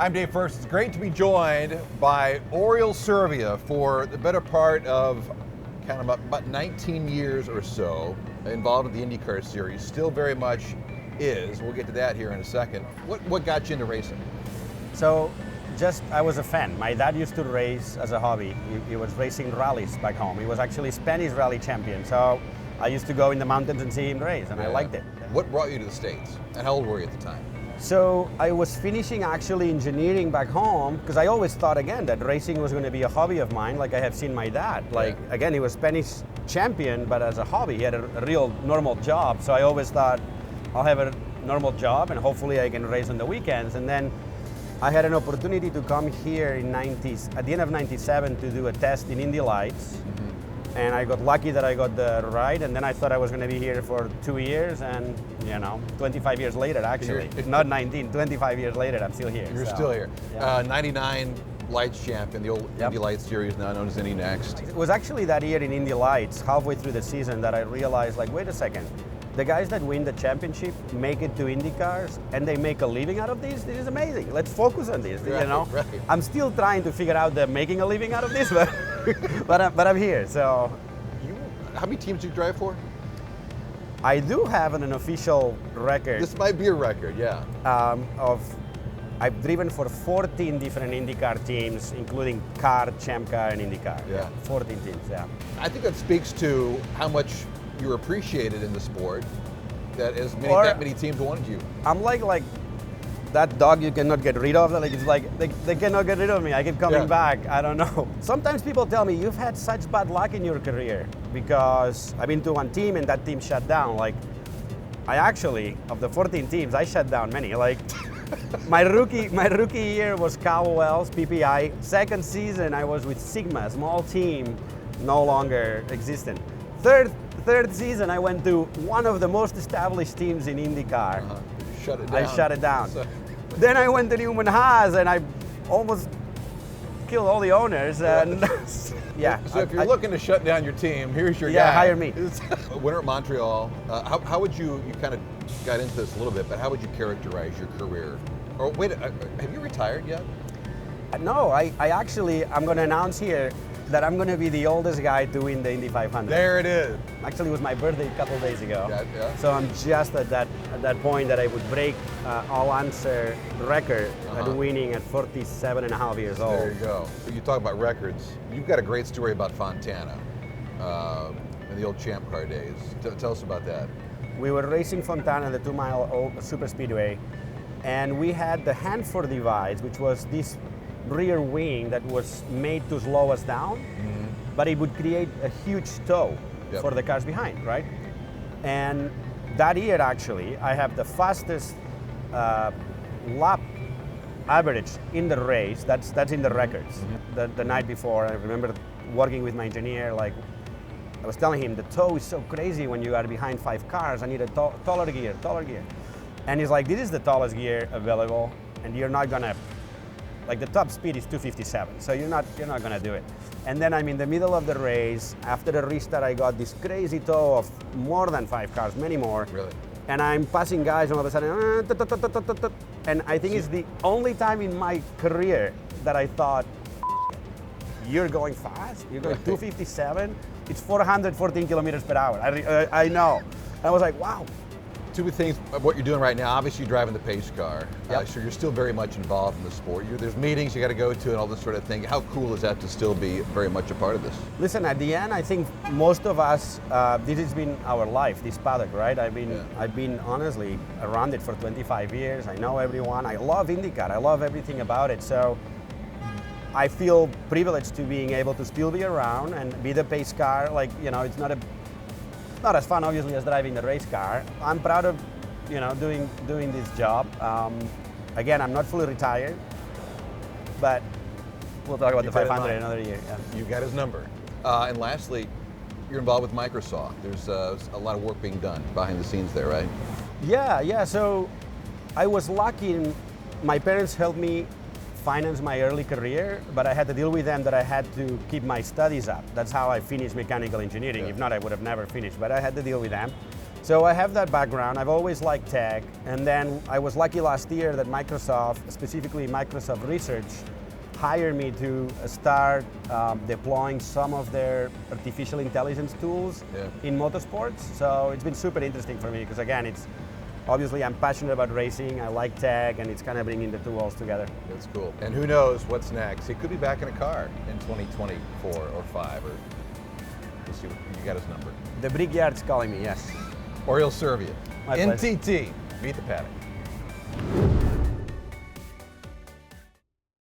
I'm Dave First. It's great to be joined by Oriol Servia for the better part of kind of about 19 years or so involved in the IndyCar series. Still very much is. We'll get to that here in a second. What got you into racing? So, I was a fan. My dad used to race as a hobby. He was racing rallies back home. He was actually Spanish rally champion. So I used to go in the mountains and see him race, and I liked it. What brought you to the States? And how old were you at the time? So I was finishing actually engineering back home because I always thought again that racing was going to be a hobby of mine, like I have seen my dad. Again, he was Spanish champion, but as a hobby, he had a real normal job. So I always thought I'll have a normal job and hopefully I can race on the weekends. And then I had an opportunity to come here at the end of '97 to do a test in Indy Lights. Mm-hmm. And I got lucky that I got the ride, and then I thought I was going to be here for 2 years, and 25 years later actually, not 19, 25 years later, I'm still here. You're still here. Yeah. 99 Lights champ in the old Indy Lights series, now known as Indy Next. It was actually that year in Indy Lights, halfway through the season, that I realized, wait a second, the guys that win the championship make it to IndyCars and they make a living out of this. This is amazing. Let's focus on this. Right. I'm still trying to figure out the making a living out of this, but I'm here. So, how many teams do you drive for? I do have an official record. This might be a record, yeah. I've driven for 14 different IndyCar teams, including Car, Champ Car, and IndyCar. Yeah. 14 teams. Yeah. I think that speaks to how much you're appreciated in the sport, that that many teams wanted you. I'm like that dog you cannot get rid of. It's like they cannot get rid of me. I keep coming back. I don't know. Sometimes people tell me you've had such bad luck in your career because I've been to one team and that team shut down. I actually, of the 14 teams, I shut down many. My rookie year was Cowell's PPI. Second season I was with Sigma, a small team, no longer existent. Third season, I went to one of the most established teams in IndyCar. Shut it down. I shut it down. Then I went to Newman Haas, and I almost killed all the owners. And So if you're looking to shut down your team, here's your guy. Yeah, hire me. Winter at Montreal. How would you kind of got into this a little bit, but how would you characterize your career? Or wait, have you retired yet? No, I'm going to announce here that I'm going to be the oldest guy to win the Indy 500. There it is. Actually, it was my birthday a couple of days ago. Yeah. So I'm just at that point that I would break all answer record at winning at 47 and a half years old. There you go. You talk about records. You've got a great story about Fontana in the old Champ Car days. Tell us about that. We were racing Fontana, the 2-mile super speedway, and we had the Hanford device, which was this rear wing that was made to slow us down, but it would create a huge tow for the cars behind, right? And that year, actually, I have the fastest lap average in the race. That's in the records. The night before, I remember working with my engineer, I was telling him, the tow is so crazy when you are behind 5 cars. I need a taller gear. And he's like, this is the tallest gear available, and you're not gonna, the top speed is 257, so you're not gonna do it. And then I'm in the middle of the race. After the restart, I got this crazy tow of more than 5 cars, many more. Really? And I'm passing guys, and all of a sudden, and I think it's the only time in my career that I thought, you're going fast? You're going 257? It's 414 kilometers per hour. I know. I was like, wow. Two things of what you're doing right now. Obviously, you're driving the pace car, so you're still very much involved in the sport. There's meetings you got to go to and all this sort of thing. How cool is that to still be very much a part of this? Listen, at the end, I think most of us, this has been our life, this paddock, right? I've been honestly around it for 25 years. I know everyone. I love IndyCar. I love everything about it. So I feel privileged to being able to still be around and be the pace car. It's not as fun, obviously, as driving the race car. I'm proud of, doing this job. Again, I'm not fully retired, but we'll talk about the 500 another year. Yeah. You got his number. And lastly, you're involved with Microsoft. There's a lot of work being done behind the scenes there, right? Yeah. So I was lucky. My parents helped me finance my early career, but I had to deal with them that I had to keep my studies up. That's how I finished mechanical engineering. If not, I would have never finished, but I had to deal with them. So I have that background. I've always liked tech, and then I was lucky last year that Microsoft, specifically Microsoft Research, hired me to start deploying some of their artificial intelligence tools in motorsports. So it's been super interesting for me because, again, it's obviously I'm passionate about racing, I like tech, and it's kind of bringing the two worlds together. That's cool. And who knows what's next? He could be back in a car in 2024 or 5, or we'll see. You got his number. The Brickyard's calling me, yes. Oriol Servia, My pleasure. NTT Meet the Paddock.